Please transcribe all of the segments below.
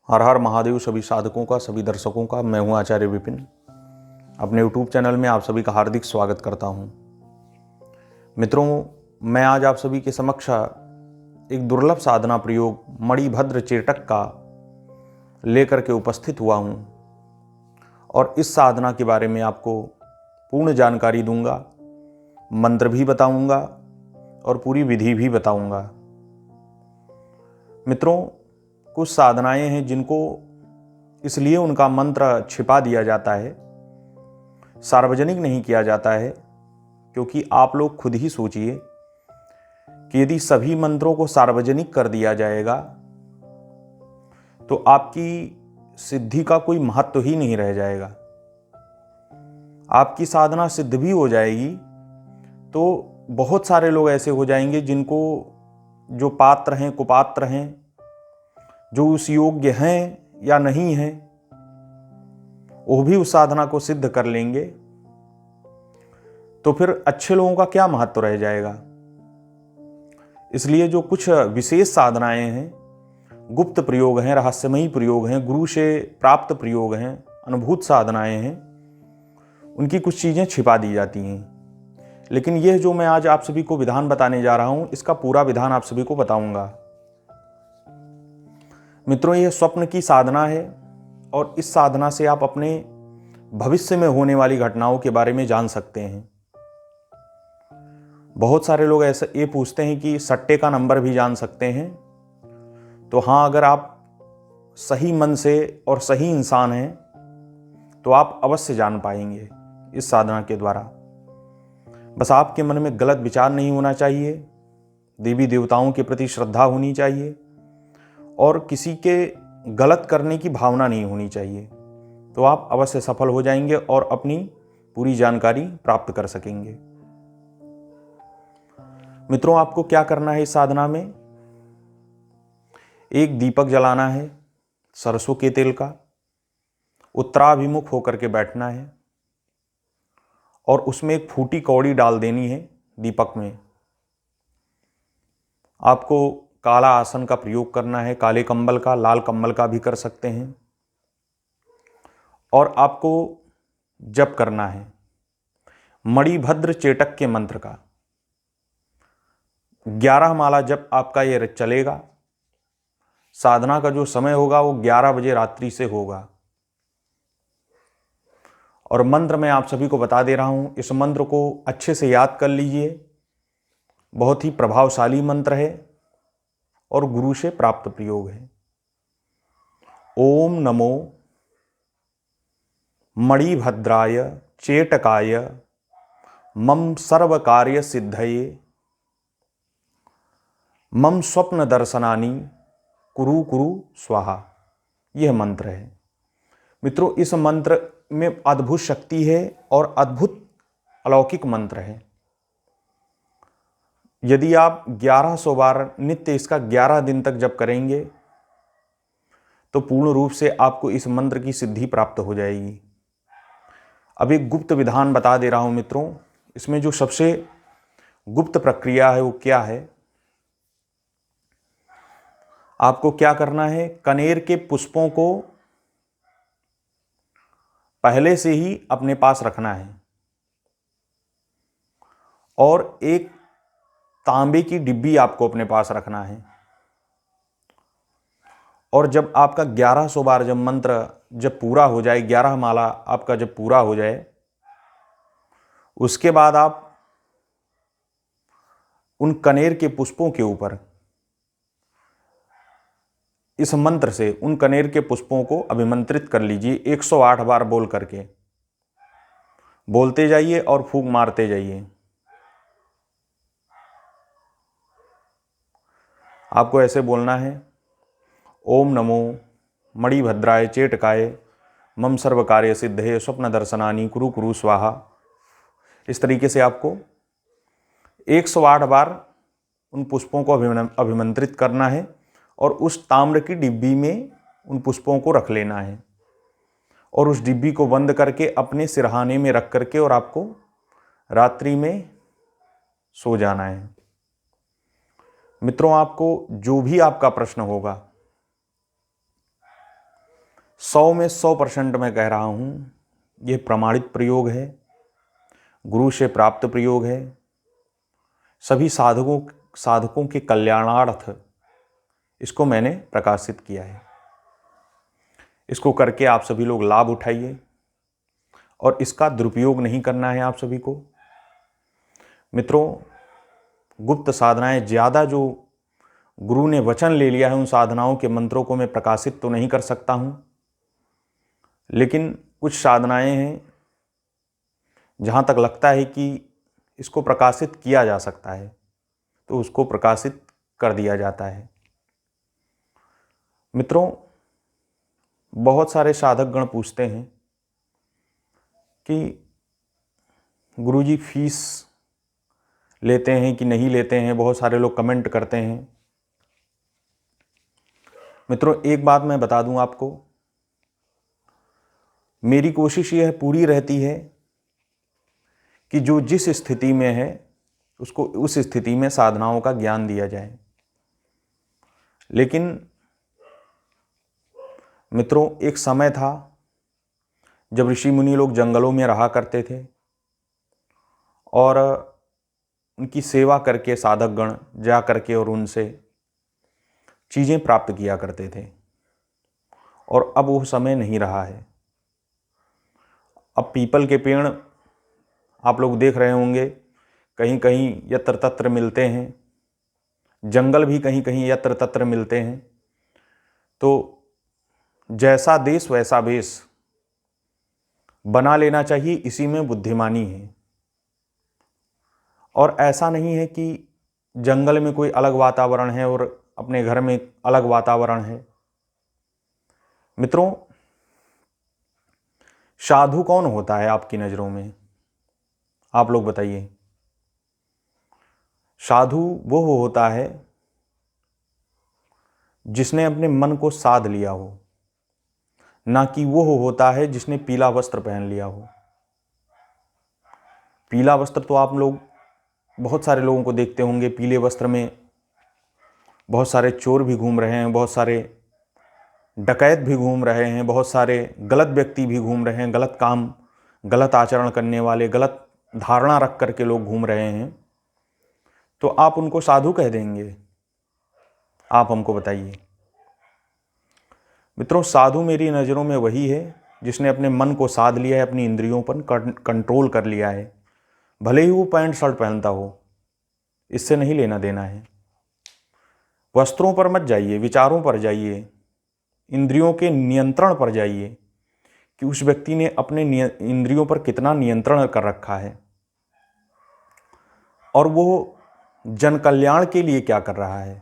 हर हर महादेव सभी साधकों का, सभी दर्शकों का। मैं हूं आचार्य विपिन। अपने YouTube चैनल में आप सभी का हार्दिक स्वागत करता हूं। मित्रों, मैं आज आप सभी के समक्ष एक दुर्लभ साधना प्रयोग मणिभद्र चेटक का लेकर के उपस्थित हुआ हूं और इस साधना के बारे में आपको पूर्ण जानकारी दूंगा, मंत्र भी बताऊंगा और पूरी विधि भी बताऊंगा। मित्रों, कुछ साधनाएं हैं जिनको इसलिए उनका मंत्र छिपा दिया जाता है, सार्वजनिक नहीं किया जाता है, क्योंकि आप लोग खुद ही सोचिए कि यदि सभी मंत्रों को सार्वजनिक कर दिया जाएगा तो आपकी सिद्धि का कोई महत्व ही नहीं रह जाएगा। आपकी साधना सिद्ध भी हो जाएगी तो बहुत सारे लोग ऐसे हो जाएंगे जिनको, जो पात्र हैं, कुपात्र हैं, जो उस योग्य हैं या नहीं हैं, वो भी उस साधना को सिद्ध कर लेंगे। तो फिर अच्छे लोगों का क्या महत्व रह जाएगा। इसलिए जो कुछ विशेष साधनाएं हैं, गुप्त प्रयोग हैं, रहस्यमयी प्रयोग हैं, गुरु से प्राप्त प्रयोग हैं, अनुभूत साधनाएं हैं, उनकी कुछ चीजें छिपा दी जाती हैं। लेकिन यह जो मैं आज आप सभी को विधान बताने जा रहा हूं, इसका पूरा विधान आप सभी को बताऊंगा। मित्रों, यह स्वप्न की साधना है और इस साधना से आप अपने भविष्य में होने वाली घटनाओं के बारे में जान सकते हैं। बहुत सारे लोग ऐसे ये पूछते हैं कि सट्टे का नंबर भी जान सकते हैं। तो हाँ, अगर आप सही मन से और सही इंसान हैं तो आप अवश्य जान पाएंगे इस साधना के द्वारा। बस आपके मन में गलत विचार नहीं होना चाहिए, देवी देवताओं के प्रति श्रद्धा होनी चाहिए और किसी के गलत करने की भावना नहीं होनी चाहिए, तो आप अवश्य सफल हो जाएंगे और अपनी पूरी जानकारी प्राप्त कर सकेंगे। मित्रों, आपको क्या करना है इस साधना में? एक दीपक जलाना है सरसों के तेल का, उत्तराभिमुख होकर के बैठना है और उसमें एक फूटी कौड़ी डाल देनी है दीपक में। आपको काला आसन का प्रयोग करना है, काले कंबल का, लाल कंबल का भी कर सकते हैं। और आपको जप करना है मणिभद्र चेटक के मंत्र का। 11 माला जप आपका ये चलेगा। साधना का जो समय होगा वो 11 बजे रात्रि से होगा। और मंत्र मैं आप सभी को बता दे रहा हूं, इस मंत्र को अच्छे से याद कर लीजिए। बहुत ही प्रभावशाली मंत्र है और गुरु से प्राप्त प्रयोग है। ओम नमो मणिभद्राय चेटकाय मम सर्व कार्य सिद्धये मम स्वप्न दर्शनानि कुरु कुरु स्वाहा। यह मंत्र है। मित्रों, इस मंत्र में अद्भुत शक्ति है और अद्भुत अलौकिक मंत्र है। यदि आप 1100 बार नित्य इसका 11 दिन तक जप करेंगे तो पूर्ण रूप से आपको इस मंत्र की सिद्धि प्राप्त हो जाएगी। अब एक गुप्त विधान बता दे रहा हूं मित्रों। इसमें जो सबसे गुप्त प्रक्रिया है वो क्या है? आपको क्या करना है? कनेर के पुष्पों को पहले से ही अपने पास रखना है और एक तांबे की डिब्बी आपको अपने पास रखना है। और जब आपका 1100 बार जब मंत्र जब पूरा हो जाए, 11 माला आपका जब पूरा हो जाए, उसके बाद आप उन कनेर के पुष्पों के ऊपर इस मंत्र से उन कनेर के पुष्पों को अभिमंत्रित कर लीजिए। 108 बार बोल करके बोलते जाइए और फूंक मारते जाइए। आपको ऐसे बोलना है, ओम नमो मणिभद्राय चेटकाय मम सर्व कार्य सिद्धये स्वप्न दर्शनानि कुरु कुरु स्वाहा। इस तरीके से आपको 108 बार उन पुष्पों को अभिमंत्रित करना है और उस ताम्र की डिब्बी में उन पुष्पों को रख लेना है और उस डिब्बी को बंद करके अपने सिरहाने में रख करके और आपको रात्रि में सो जाना है। मित्रों, आपको जो भी आपका प्रश्न होगा 100 में 100% मैं कह रहा हूँ, ये प्रमाणित प्रयोग है, गुरु से प्राप्त प्रयोग है। सभी साधकों के कल्याणार्थ इसको मैंने प्रकाशित किया है। इसको करके आप सभी लोग लाभ उठाइए और इसका दुरुपयोग नहीं करना है आप सभी को। मित्रों, गुप्त साधनाएं ज़्यादा जो गुरु ने वचन ले लिया है, उन साधनाओं के मंत्रों को मैं प्रकाशित तो नहीं कर सकता हूँ, लेकिन कुछ साधनाएं हैं जहाँ तक लगता है कि इसको प्रकाशित किया जा सकता है, तो उसको प्रकाशित कर दिया जाता है। मित्रों, बहुत सारे साधक गण पूछते हैं कि गुरुजी फीस लेते हैं कि नहीं लेते हैं, बहुत सारे लोग कमेंट करते हैं। मित्रों, एक बात मैं बता दूं आपको, मेरी कोशिश यह पूरी रहती है कि जो जिस स्थिति में है उसको उस स्थिति में साधनाओं का ज्ञान दिया जाए। लेकिन मित्रों, एक समय था जब ऋषि मुनि लोग जंगलों में रहा करते थे और उनकी सेवा करके साधक गण जा करके और उनसे चीज़ें प्राप्त किया करते थे, और अब वो समय नहीं रहा है। अब पीपल के पेड़ आप लोग देख रहे होंगे, कहीं कहीं यत्र तत्र मिलते हैं, जंगल भी कहीं कहीं यत्र तत्र मिलते हैं। तो जैसा देश वैसा भेष बना लेना चाहिए, इसी में बुद्धिमानी है। और ऐसा नहीं है कि जंगल में कोई अलग वातावरण है और अपने घर में अलग वातावरण है। मित्रों, साधु कौन होता है आपकी नज़रों में? आप लोग बताइए। साधु वो होता है जिसने अपने मन को साध लिया हो, ना कि वो होता है जिसने पीला वस्त्र पहन लिया हो। पीला वस्त्र तो आप लोग बहुत सारे लोगों को देखते होंगे, पीले वस्त्र में बहुत सारे चोर भी घूम रहे हैं, बहुत सारे डकैत भी घूम रहे हैं, बहुत सारे गलत व्यक्ति भी घूम रहे हैं, गलत काम गलत आचरण करने वाले, गलत धारणा रख करके लोग घूम रहे हैं। तो आप उनको साधु कह देंगे? आप हमको बताइए। मित्रों, साधु मेरी नज़रों में वही है जिसने अपने मन को साध लिया है, अपनी इंद्रियों पर कंट्रोल कर लिया है। भले ही वो पैंट शर्ट पहनता हो, इससे नहीं लेना देना है। वस्त्रों पर मत जाइए, विचारों पर जाइए, इंद्रियों के नियंत्रण पर जाइए कि उस व्यक्ति ने अपने इंद्रियों पर कितना नियंत्रण कर रखा है और वो जन कल्याण के लिए क्या कर रहा है,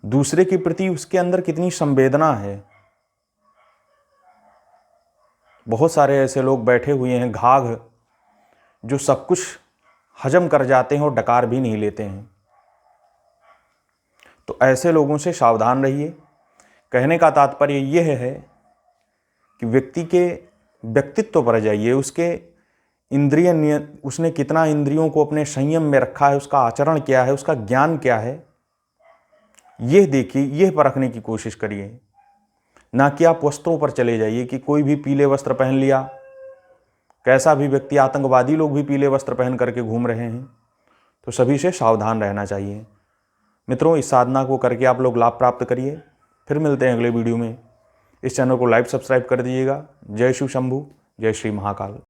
दूसरे के प्रति उसके अंदर कितनी संवेदना है। बहुत सारे ऐसे लोग बैठे हुए हैं घाघ, जो सब कुछ हजम कर जाते हैं और डकार भी नहीं लेते हैं। तो ऐसे लोगों से सावधान रहिए। कहने का तात्पर्य यह है कि व्यक्ति के व्यक्तित्व पर जाइए, उसके उसने कितना इंद्रियों को अपने संयम में रखा है, उसका आचरण क्या है, उसका ज्ञान क्या है, यह देखिए, यह परखने की कोशिश करिए। ना कि आप वस्त्रों पर चले जाइए कि कोई भी पीले वस्त्र पहन लिया, कैसा भी व्यक्ति, आतंकवादी लोग भी पीले वस्त्र पहन करके घूम रहे हैं। तो सभी से सावधान रहना चाहिए। मित्रों, इस साधना को करके आप लोग लाभ प्राप्त करिए। फिर मिलते हैं अगले वीडियो में। इस चैनल को लाइक सब्सक्राइब कर दीजिएगा। जय शिव शंभू, जय श्री महाकाल।